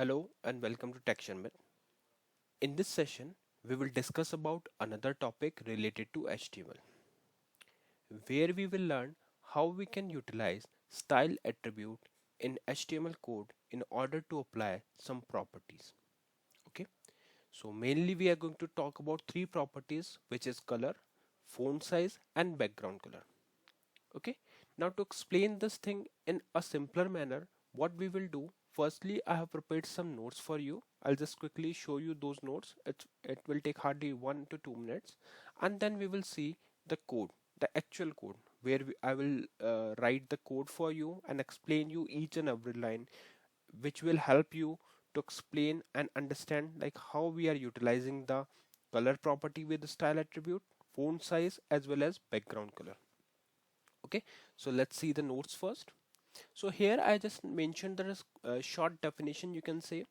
Hello and welcome to Session-10. In this session, we will discuss about another topic related to HTML, where we will learn how we can utilize style attribute in HTML code in order to apply some properties. Okay, so mainly we are going to talk about three properties, which is color, font size, and background color. Okay, now to explain this thing in a simpler manner, what we will do, firstly I have prepared some notes for you. I'll just quickly show you those notes. It will take hardly 1 to 2 minutes, and then we will see the code, the actual code, where I will write the code for you and explain you each and every line, which will help you to explain and understand like how we are utilizing the color property with the style attribute, font size, as well as background color. Okay, so let's see the notes first. So here I just mentioned there is a short definition, you can say.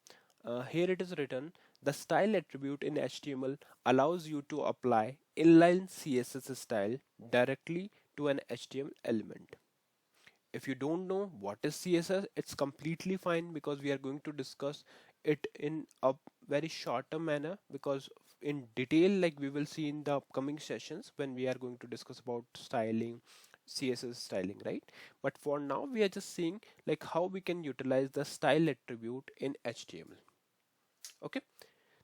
Here it is written: the style attribute in HTML allows you to apply inline CSS style directly to an HTML element. If you don't know what is CSS, it's completely fine, because we are going to discuss it in a very shorter manner, because in detail, like we will see in the upcoming sessions when we are going to discuss about styling, CSS styling, right? But for now we are just seeing like how we can utilize the style attribute in HTML. Okay,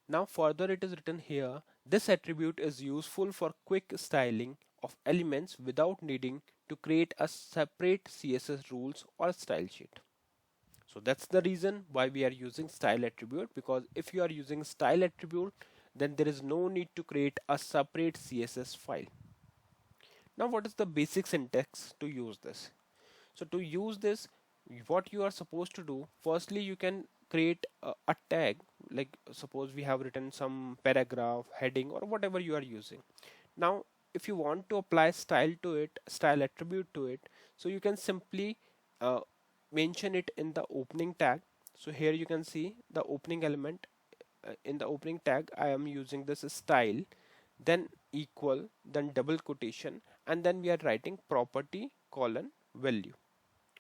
now further it is written here: this attribute is useful for quick styling of elements without needing to create a separate CSS rules or style sheet. So that's the reason why we are using style attribute, because if you are using style attribute, then there is no need to create a separate CSS file. Now what is the basic syntax to use this? So to use this, what you are supposed to do, firstly you can create a tag, like suppose we have written some paragraph, heading, or whatever you are using. Now if you want to apply style to it, style attribute to it, so you can simply uh, mention it in the opening tag. So here you can see the opening element. In the opening tag I am using this style, then equal, then double quotation, and then we are writing property colon value.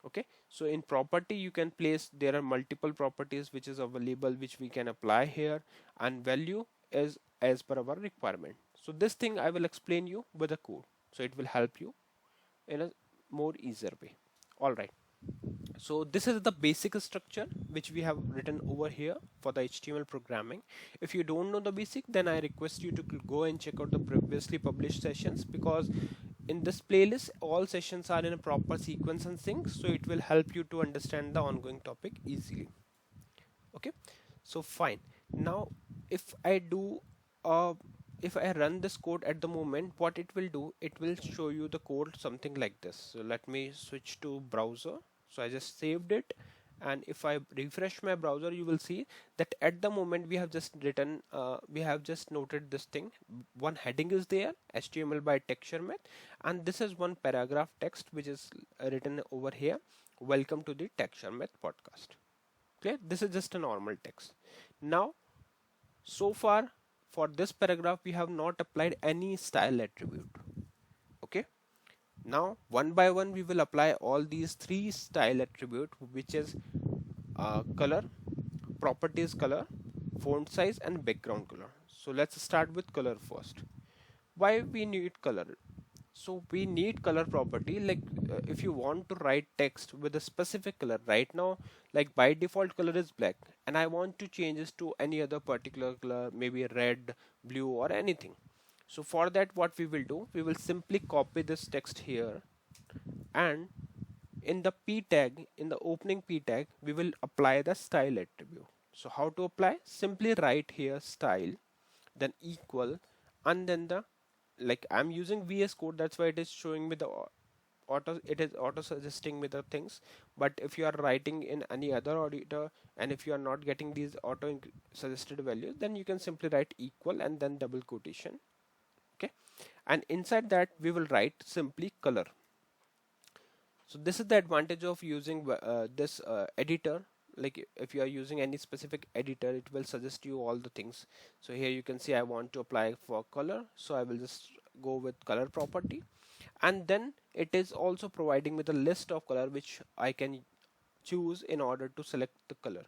Okay, so in property you can place, there are multiple properties which is available, which we can apply here, and value is as per our requirement. So this thing I will explain you with a code, so it will help you in a more easier way. All right, so this is the basic structure which we have written over here for the HTML programming. If you don't know the basic, then I request you to go and check out the previously published sessions, because in this playlist all sessions are in a proper sequence and sync, so it will help you to understand the ongoing topic easily. Okay, so fine. Now if I do uh, if I run this code at the moment, what it will do, it will show you the code something like this. So let me switch to browser. So I just saved it, and if I refresh my browser, you will see that at the moment we have just written, we have just noted this thing. One heading is there, HTML by Sharmit, and this is one paragraph text which is written over here: welcome to the Sharmit podcast. Clear? This is just a normal text. Now so far for this paragraph we have not applied any style attribute. Okay, now one by one we will apply all these three style attribute, which is color, properties color, font size, and background color. So let's start with color first. Why we need color? So we need color property, like if you want to write text with a specific color, right now like by default color is black, and I want to change this to any other particular color, maybe red, blue, or anything. So for that what we will do, we will simply copy this text here, and in the p tag, in the opening p tag, we will apply the style attribute. So how to apply? Simply write here style, then equal, and then the, like I'm using VS Code, that's why it is showing me the auto, it is auto suggesting me the things. But if you are writing in any other editor, and if you are not getting these auto suggested values, then you can simply write equal and then double quotation. Okay, and inside that we will write simply color. So this is the advantage of using this editor. Like if you are using any specific editor, it will suggest you all the things. So here you can see I want to apply for color, so I will just go with color property, and then it is also providing me the list of color which I can choose in order to select the color.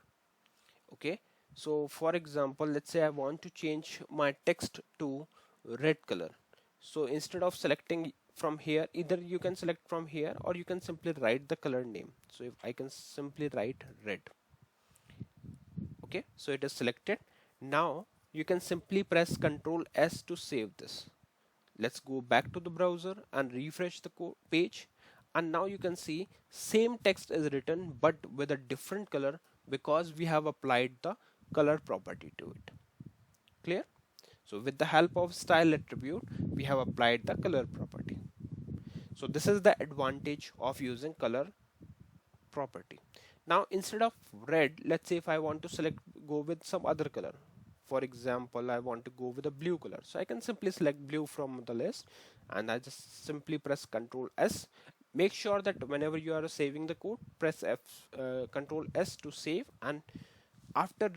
Okay, so for example, let's say I want to change my text to red color. So instead of selecting from here, either you can select from here or you can simply write the color name. So if I can simply write red. Okay, so it is selected. Now you can simply press Ctrl S to save this. Let's go back to the browser and refresh the page, and now you can see same text is written but with a different color because we have applied the color property to it. Clear? So with the help of style attribute we have applied the color property. So this is the advantage of using color property. Now instead of red, let's say if I want to select go with some other color. For example, I want to go with a blue color. So I can simply select blue from the list and I just simply press Ctrl S. Make sure that whenever you are saving the code, press Ctrl S to save, and after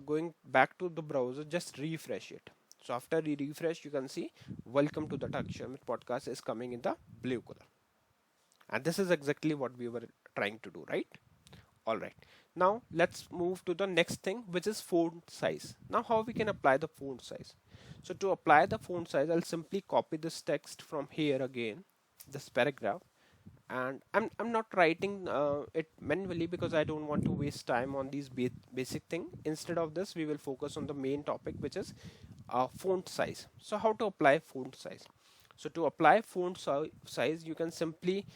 going back to the browser, just refresh it. So after you refresh, you can see welcome to the Sharmit podcast is coming in the blue color. And this is exactly what we were trying to do, right? All right. Now let's move to the next thing, which is font size. Now how we can apply the font size? So to apply the font size, I'll simply copy this text from here again, this paragraph, and I'm not writing it manually because I don't want to waste time on these basic thing. Instead of this, we will focus on the main topic, which is font size. So how to apply font size? So to apply font size, you can simply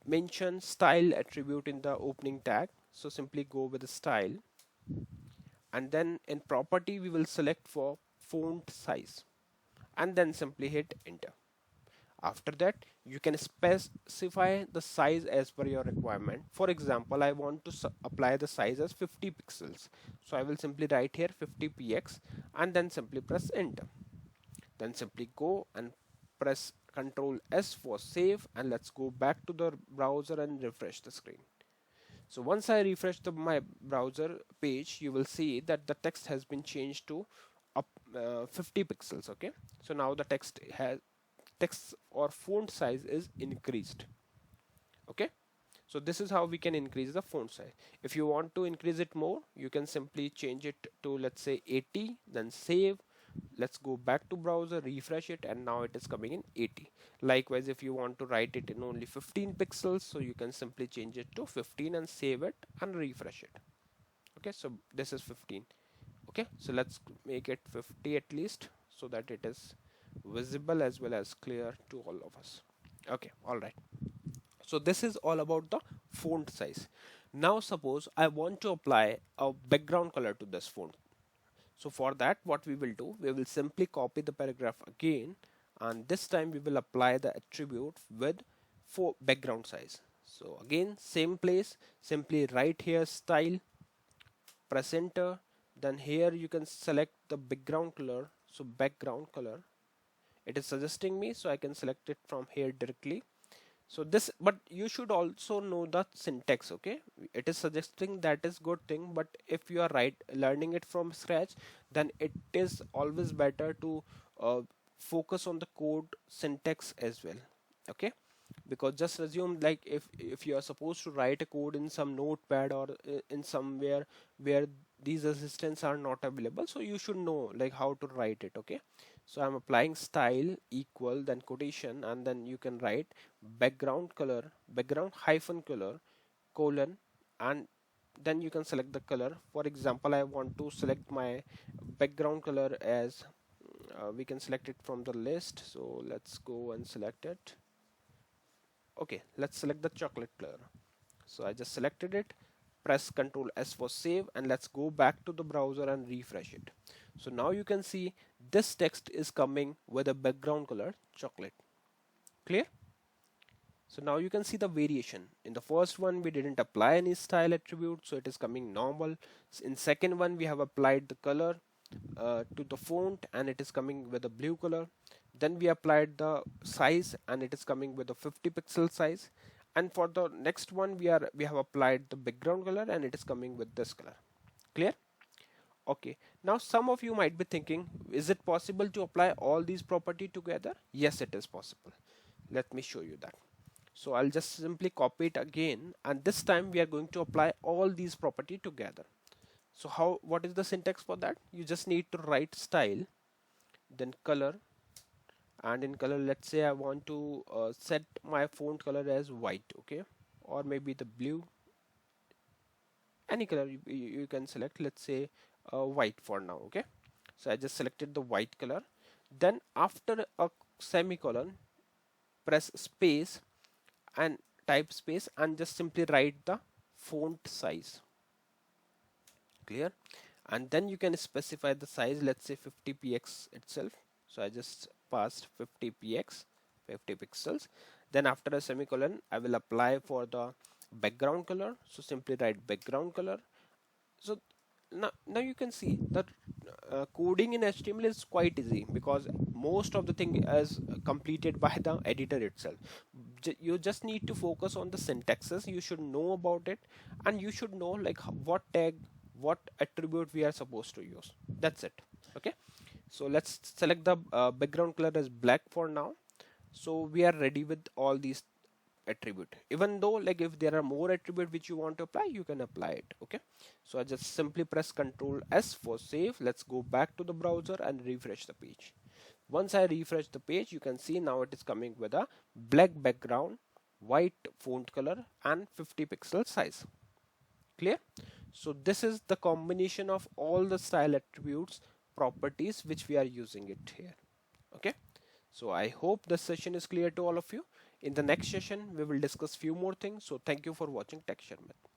mention style attribute in the opening tag. So simply go with the style, and then in property we will select for font size, and then simply hit enter. After that, you can specify the size as per your requirement. For example, I want to apply the size as 50 pixels. So I will simply write here 50 px and then simply press enter. Then simply go and press Ctrl S for save, and let's go back to the browser and refresh the screen. So once I refresh my browser page, you will see that the text has been changed to up 50 pixels. Okay, so now the text or font size is increased. Okay, so this is how we can increase the font size. If you want to increase it more, you can simply change it to, let's say, 80, then save. Let's go back to browser, refresh it, and now it is coming in 80. Likewise, if you want to write it in only 15 pixels, so you can simply change it to 15 and save it and refresh it. Okay, so this is 15. Okay, so let's make it 50 at least, so that it is visible as well as clear to all of us. Okay, all right. So this is all about the font size. Now suppose I want to apply a background color to this font. So for that, what we will do, we will simply copy the paragraph again, and this time we will apply the attribute with for background size. So again, same place, simply write here style, press enter, then here you can select the background color. So background color, it is suggesting me, so I can select it from here directly. So this, but you should also know the syntax. Okay, it is suggesting, that is good thing, but if you are learning it from scratch, then it is always better to focus on the code syntax as well. Okay, because just assume, like, if you are supposed to write a code in some notepad or in somewhere where these assistants are not available, so you should know like how to write it. Okay, so I'm applying style equal, then quotation, and then you can write background color, background hyphen color, colon, and then you can select the color. For example, I want to select my background color as we can select it from the list, so let's go and select it. Okay, let's select the chocolate color. So I just selected it, press Ctrl S for save, and let's go back to the browser and refresh it. So now you can see this text is coming with a background color chocolate. Clear? So now you can see the variation. In the first one, we didn't apply any style attribute, so it is coming normal. In second one, we have applied the color to the font, and it is coming with a blue color. Then we applied the size, and it is coming with a 50 pixel size. And for the next one, we have applied the background color, and it is coming with this color. Clear? Okay, now some of you might be thinking, is it possible to apply all these property together? Yes, it is possible. Let me show you that. So I'll just simply copy it again, and this time we are going to apply all these property together. So what is the syntax for that? You just need to write style, then color, and in color, let's say I want to set my font color as white, okay, or maybe the blue, any color you can select. Let's say white for now, okay. So I just selected the white color. Then after a semicolon, press space and type space and just simply write the font size. Clear? And then you can specify the size, let's say 50 px itself. So I just passed 50 px, 50 pixels. Then after a semicolon, I will apply for the background color. So simply write background color. So now you can see that coding in HTML is quite easy because most of the thing is completed by the editor itself. You just need to focus on the syntaxes. You should know about it, and you should know like what tag, what attribute we are supposed to use. That's it. Okay. So let's select the background color as black for now. So we are ready with all these attribute. Even though like if there are more attribute which you want to apply, you can apply it. Okay. So I just simply press Ctrl S for save. Let's go back to the browser and refresh the page. Once I refresh the page, you can see now it is coming with a black background, white font color and 50 pixel size. Clear? So this is the combination of all the style attributes properties which we are using it here. Okay. So I hope this session is clear to all of you. In the next session, we will discuss few more things. So thank you for watching Tech Sharmit.